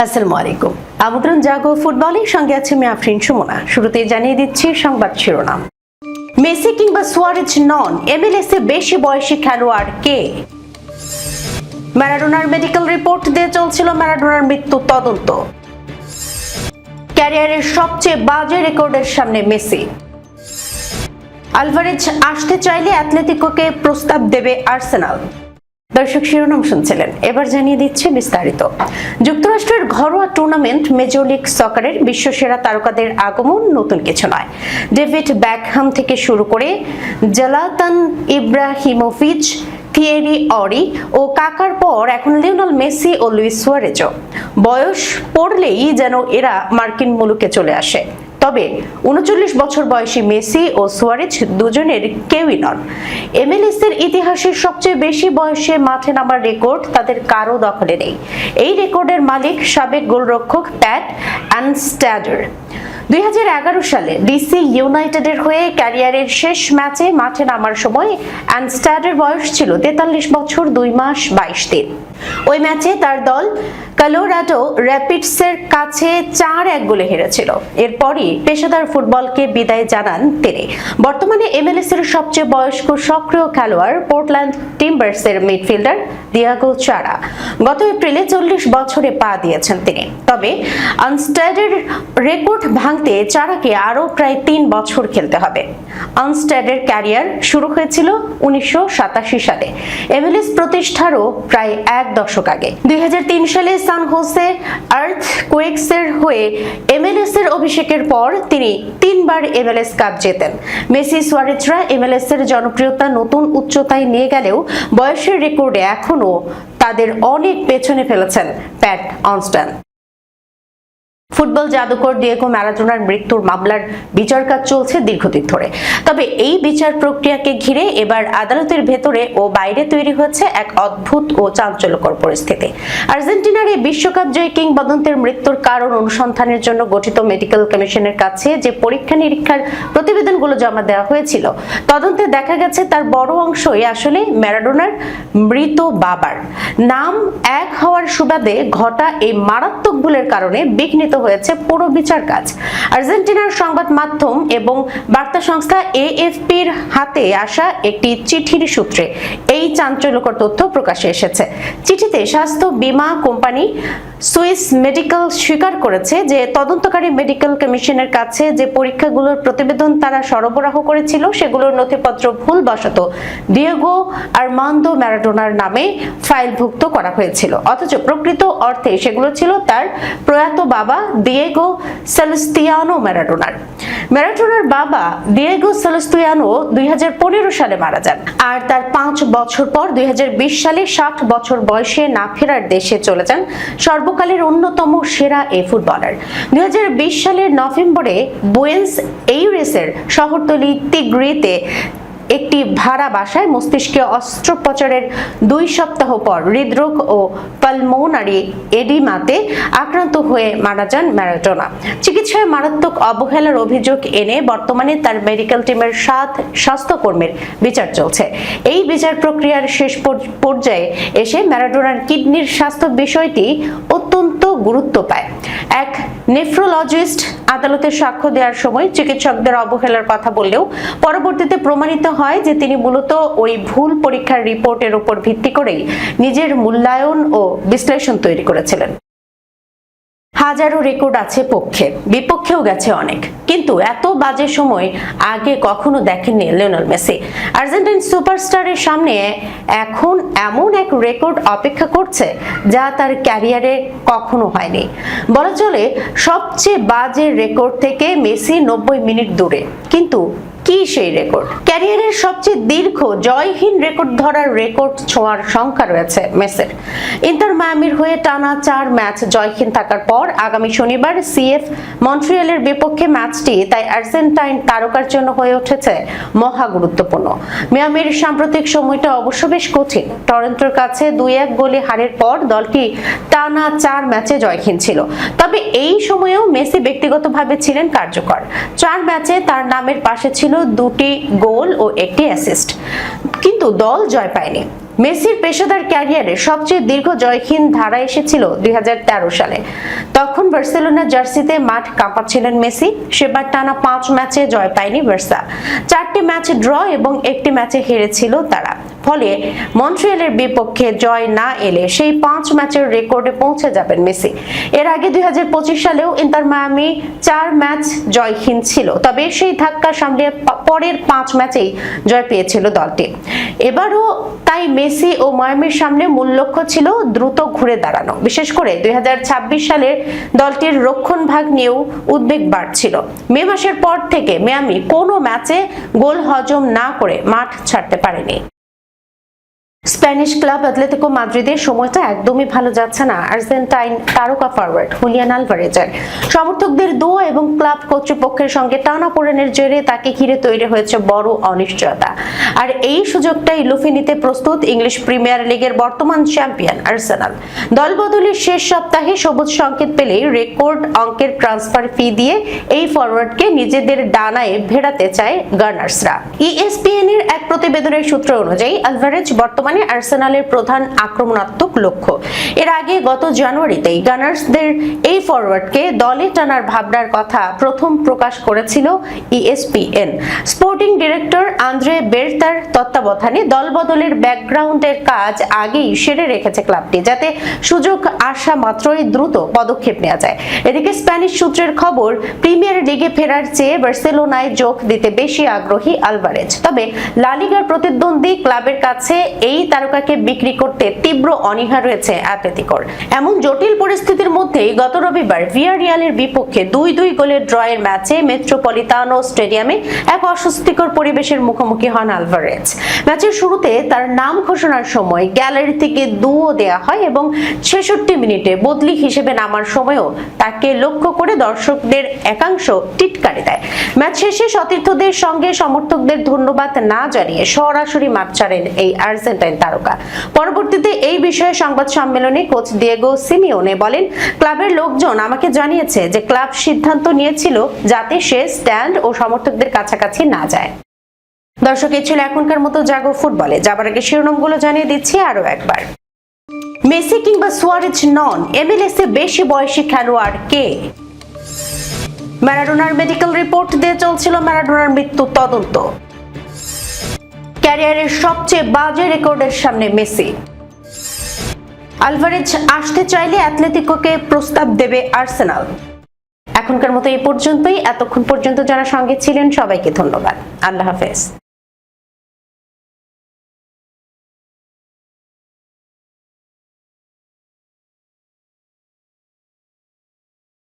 আসসালামু আলাইকুম। আমন্ত্রণ জাগো ফুটবলের সঙ্গে আছে আমি আফরিন সুমনা। শুরুতেই জানিয়ে দিচ্ছি সংবাদ শিরোনাম। মেসি কিংবা সুয়ারেজ নন, এমএলএসে বেশি বয়সী খেলোয়াড় কে? ম্যারাডোনার মেডিকেল রিপোর্ট দিয়ে চলছিল ম্যারাডোনার মৃত্যু তদন্ত। ক্যারিয়ারের সবচেয়ে বাজে রেকর্ডের সামনে মেসি। আলভারেজ আসতে চাইলে অ্যাটলেটিকোকে প্রস্তাব দেবে আর্সেনাল। দর্শক শিরোনাম শুনছিলেন, এবার জানিয়ে দিচ্ছে বিস্তারিত। যুক্তরাষ্ট্রের ঘরোয়া টুর্নামেন্ট মেজর লিগ সকারের বিশ্বসেরা তারকাদের আগমন নতুন কিছু নয়। ডেভিড বেকহাম থেকে শুরু করে জলাতান ইব্রাহিমোভিচ, থিয়েরি অরি ও কাকার পর এখন লিওনেল মেসি ও লুইস সুয়ারেজও। বয়স পড়লেই যেন এরা মার্কিন মুলুকে চলে আসে। তবে ৩৯ বছর বয়সী মেসি ও সুয়ারেজ দুজনের কেউই নন। এমএলএস এর ইতিহাসের সবচেয়ে বেশি বয়সে মাঠে নামার রেকর্ড তাদের কারো দখলে নেই। এই রেকর্ডের মালিক সাবেক গোলরক্ষক প্যাট অ্যানস্ট্যাডার। ২০১১ সালে ডিসি ইউনাইটেডের হয়ে ক্যারিয়ারের শেষ ম্যাচে মাঠে নামার সময় অ্যানস্ট্যাডার বয়স ছিল ৪৩ বছর ২ মাস ২২ দিন। ওই ম্যাচে তার দল কলোরাডো র্যাপিডসের কাছে ৪-১ গোলে হেরেছিল। এরপরই পেশাদার ফুটবলকে বিদায় জানান তিনি। বর্তমানে এমএলএস এর সবচেয়ে বয়স্ক সক্রিয় খেলোয়াড় পোর্টল্যান্ড টিম্বার্সের মিডফিল্ডার দিয়াগো চারা। গত এপ্রিলে ৪০ বছরে পা দিয়েছেন তিনি। তবে আনস্ট্যাডের রেকর্ড ভাঙতে চারাকে আরও প্রায় ৩ বছর খেলতে হবে। আনস্ট্যাডের ক্যারিয়ার শুরু হয়েছিল ১৯৮৭ সালে, এমএলএস প্রতিষ্ঠারও প্রায় এক দশক আগে। ২০০৩ সালে সান হোসে আর্থকুয়েকসের হয়ে এমএলএস এর অভিষেকের পর তিনি ৩ বার এমএলএস কাপ জেতেন। মেসি সুয়ারেজরা এমএলএস এর জনপ্রিয়তা নতুন উচ্চতায় নিয়ে গেলেও বয়সের রেকর্ডে এখনো তাদের অনেক পেছনে ফেলেছেন প্যাট অনস্ট্যান। ফুটবল জাদুকর ডিয়েগো ম্যারাডোনার মৃত্যুর মামলার বিচার কাজ চলছে দীর্ঘদিন ধরে। তবে এই বিচার প্রক্রিয়াকে ঘিরে এবার আদালতের ভেতরে ও বাইরে তৈরি হয়েছে এক অদ্ভুত ও চাঞ্চল্যকর পরিস্থিতি। আর্জেন্টিনার এই বিশ্বকাপ জয়ী কিংবদন্তির মৃত্যুর কারণ অনুসন্ধানের জন্য গঠিত মেডিকেল কমিশনের কাছে যে পরীক্ষা নিরীক্ষার প্রতিবেদনগুলো জমা দেওয়া হয়েছিল, তদন্তে দেখা গেছে তার বড় অংশই আসলে ম্যারাডোনার মৃত বাবার নাম এক হওয়ার সুবাদে ঘটা এই মারাত্মক ভুলের কারণে বিঘ্নিত হয়েছে পুরো বিচার কাজ। আর্জেন্টিনার সংবাদ মাধ্যম এবং বার্তা সংস্থা এএফপির হাতে আসা একটি চিঠির সূত্রে এই চাঞ্চল্যকর তথ্য প্রকাশে এসেছে। চিঠিতে স্বাস্থ্য বীমা কোম্পানি সুইস মেডিকেল স্বীকার করেছে যে তদন্তকারী মেডিকেল কমিশনের কাছে যে পরীক্ষাগুলোর প্রতিবেদন তারা সরবরাহ করেছিল সেগুলোর নথিপত্র ভুলবশত ডিয়েগো আর্মান্দো ম্যারাডোনার নামে ফাইলভুক্ত করা হয়েছিল, অথচ প্রকৃত অর্থে সেগুলো ছিল তার প্রয়াত বাবা দিয়েগো সেলেস্তিয়ানো ম্যারাডোনার। ম্যারাডোনার বাবা দিয়েগো সেলেস্তিয়ানো ২০১৫ সালে মারা যান, আর তার ৫ বছর পর ২০২০ সালে ৬০ বছর বয়সে না ফেরার দেশে চলে যান সর্বকালের অন্যতম সেরা এই ফুটবলার। ২০২০ সালের নভেম্বরে বুয়েন্স এইরেসের শহরতলি তিগ্রিতে একটি ভাড়া বাসায় মস্তিষ্কে অস্ত্রোপচারের ২ সপ্তাহ পর হৃদরোগ ও পালমোনারি এডিমাতে আক্রান্ত হয়ে মারা যান ম্যারাডোনা। চিকিৎসায় মারাত্মক অবহেলার অভিযোগ এনে বর্তমানে তার মেডিকেল টিমের ৭ স্বাস্থ্যকর্মীর বিচার চলছে। এই বিচার প্রক্রিয়ার শেষ পর্যায়ে এসে ম্যারাডোনার কিডনির স্বাস্থ্য বিষয়টি অত্যন্ত গুরুত্ব পায়। এক নেফ্রোলজিস্ট আদালতে সাক্ষ্য দেওয়ার সময় চিকিৎসকদের অবহেলার কথা বললেও পরবর্তীতে প্রমাণিত হয় যে তিনি মূলত ওই ভুল পরীক্ষার রিপোর্টের উপর ভিত্তি করেই নিজের মূল্যায়ন ও বিশ্লেষণ তৈরি করেছিলেন। হাজারো রেকর্ড আছে পক্ষে, বিপক্ষেও গেছে অনেক, কিন্তু এত বাজে সময় আগে কখনো দেখেননি লিওনেল মেসি। আর্জেন্টাইন সুপারস্টারের সামনে এখন এমন এক রেকর্ড অপেক্ষা করছে যা তার ক্যারিয়ারে কখনো হয়নি। বলা চলে সবচেয়ে বাজে রেকর্ড থেকে মেসি ৯০ মিনিট দূরে। কিন্তু কি সেই রেকর্ড? ক্যারিয়ারের সবচেয়ে দীর্ঘ জয়হীন রেকর্ড ধরার রেকর্ড ছোঁয়ার সংখ্যা রয়েছে মেসির। ইন্টার মায়ামির হয়ে টানা ৪ ম্যাচ জয়হীন থাকার পর আগামী শনিবার সিএফ মন্ট্রিয়ালের বিপক্ষে ম্যাচটি তাই আর্জেন্টাইন তারকার জন্য হয়ে উঠেছে মহা গুরুত্বপূর্ণ। মিয়ামির সাম্প্রতিক সময়টা অবশ্য বেশ কঠিন। টরন্টোর কাছে ২-১ গোলে হারের পর দলটি টানা ৪ ম্যাচে জয়হীন ছিল। তবে এই সময়েও মেসি ব্যক্তিগতভাবে ছিলেন কার্যকর। ৪ ম্যাচে তার নামের পাশে ছিল ২টি গোল ও ১টি অ্যাসিস্ট, কিন্তু দল জয় পায়নি। মেসির পেশাদার ক্যারিয়ারে সবচেয়ে দীর্ঘ জয়হীন ধারা এসেছিল 2013 সালে। তখন বার্সেলোনা জার্সিতে মাঠ কাঁপাচ্ছিলেন মেসি। সেবার টানা 5 ম্যাচে জয় পায়নি বার্সা। 4টি ম্যাচ ড্র এবং 1টি ম্যাচে হেরেছিল তারা। ফলে মন্ট্রিয়ালের বিপক্ষে জয় না এলে সেই 5 ম্যাচের রেকর্ডে পৌঁছে যাবেন মেসি। এর আগে 2025 সালেও ইন্টার মায়ামি 4 ম্যাচ জয়হীন ছিল, তবে সেই ধাক্কা সামলে পরের 5 ম্যাচেই জয় পেয়েছিল দলটি। এবারও তাই মেসি ও মায়ামির সামনে মূল লক্ষ্য ছিল দ্রুত ঘুরে দাঁড়ানো। বিশেষ করে 2026 সালের দলটির রক্ষণভাগ নিয়েও উদ্বেগ বাড়ছিল। মে মাসের পর থেকে মায়ামি কোনো ম্যাচে গোল হজম না করে মাঠ ছাড়তে পারেনি। স্প্যানিশ ক্লাব অ্যাটলেটিকো মাদ্রিদের সময়টা একদমই ভালো যাচ্ছে না আর্জেন্টাইন তারকা ফরওয়ার্ড হুলিয়ান আলভারেজের। সমর্থকদের দোয়া এবং ক্লাব কর্তৃপক্ষের সঙ্গে টানাপোড়েনের জেরে তাকে ঘিরে তৈরি হয়েছে বড় অনিশ্চয়তা। আর এই সুযোগটাই লুফে নিতে প্রস্তুত ইংলিশ প্রিমিয়ার লিগের বর্তমান চ্যাম্পিয়ন আর্সেনাল। দলবদলের শেষ সপ্তাহে সবুজ সংকেত পেলেই রেকর্ড অঙ্কের ট্রান্সফার ফি দিয়ে এই ফরওয়ার্ডকে নিজেদের ডানায় ভেড়াতে চায় গানার্সরা। ESPN এর এক প্রতিবেদনের সূত্র অনুযায়ী আলভারেজ বর্তমানে আর্সেনালের প্রধান আক্রমণাত্মক লক্ষ্য। এর আগে গত জানুয়ারিতেই গানার্সদের এই ফরওয়ার্ডকে দলে টানার ভাবনার কথা প্রথম প্রকাশ করেছিল ESPN। স্পোর্টিং ডিরেক্টর আন্দ্রে বেরতার তত্ত্বাবধানে দলবদলের ব্যাকগ্রাউন্ডের কাজ আগেই সেরে রেখেছে ক্লাবটি, যাতে সুযোগ আসা মাত্রই দ্রুত পদক্ষেপ নেওয়া যায়। এদিকে স্প্যানিশ সূত্রের খবর, প্রিমিয়ার লিগে ফেরার চেয়ে বার্সেলোনায় যোগ দিতে বেশি আগ্রহী আলভারেজ। তবে লা লিগার প্রতিদ্বন্দ্বী ক্লাবের কাছে এই তারকাকে বিক্রি করতে তীব্র অনীহা রয়েছে অ্যাটলেটিকোর। এমন জটিল পরিস্থিতির মধ্যেই গত রবিবার ভিয়ারিয়ালের বিপক্ষে 2-2 গোলের ড্রয়ের ম্যাচে মেট্রোপলিতানো স্টেডিয়ামে এক অস্বস্তিকর পরিবেশের মুখোমুখি হন আলভারেজ। ম্যাচের শুরুতে তার নাম ঘোষণার সময় গ্যালারি থেকে দুও দেয়া হয় এবং 66 মিনিটে বদলি হিসেবে নামার সময়ও তাকে লক্ষ্য করে দর্শকদের একাংশ টিটকারি দেয়। ম্যাচ শেষে সতীর্থদের সঙ্গে সমর্থকদের ধন্যবাদ না জানিয়ে সরাসরি মাঠ ছাড়েন এই আর্জেন্টাইন তারকা। পরবর্তীতে এই বিষয়ে সংবাদ সম্মেলনে কোচ দিয়েগো সিমিওনে বলেন, ক্লাবের লোকজন আমাকে জানিয়েছে যে ক্লাব সিদ্ধান্ত নিয়েছিল যাতে সে স্ট্যান্ড ও সমর্থকদের কাছাকাছি না যায়। দর্শক, এই ছিল এখনকার মতো জাগো ফুটবলে। যাবার আগে শিরোনামগুলো জানিয়ে দিচ্ছি আরো একবার। মেসি কিংবা সুয়ারেজ নন, MLS এ বেশি বয়সী খেলোয়াড় কে? ম্যারাডোনার মেডিকেল রিপোর্ট দিয়ে চলছিল ম্যারাডোনার মৃত্যু তদন্ত। ক্যারিয়ারের সবচেয়ে বাজে রেকর্ডের সামনে মেসি। আলভারেজ আসতে চাইলে অ্যাটলেটিকোকে প্রস্তাব দেবে আর্সেনাল। এখনকার মতো এই পর্যন্তই। এতক্ষণ পর্যন্ত যারা সঙ্গে ছিলেন সবাইকে ধন্যবাদ। আল্লাহ হাফেজ।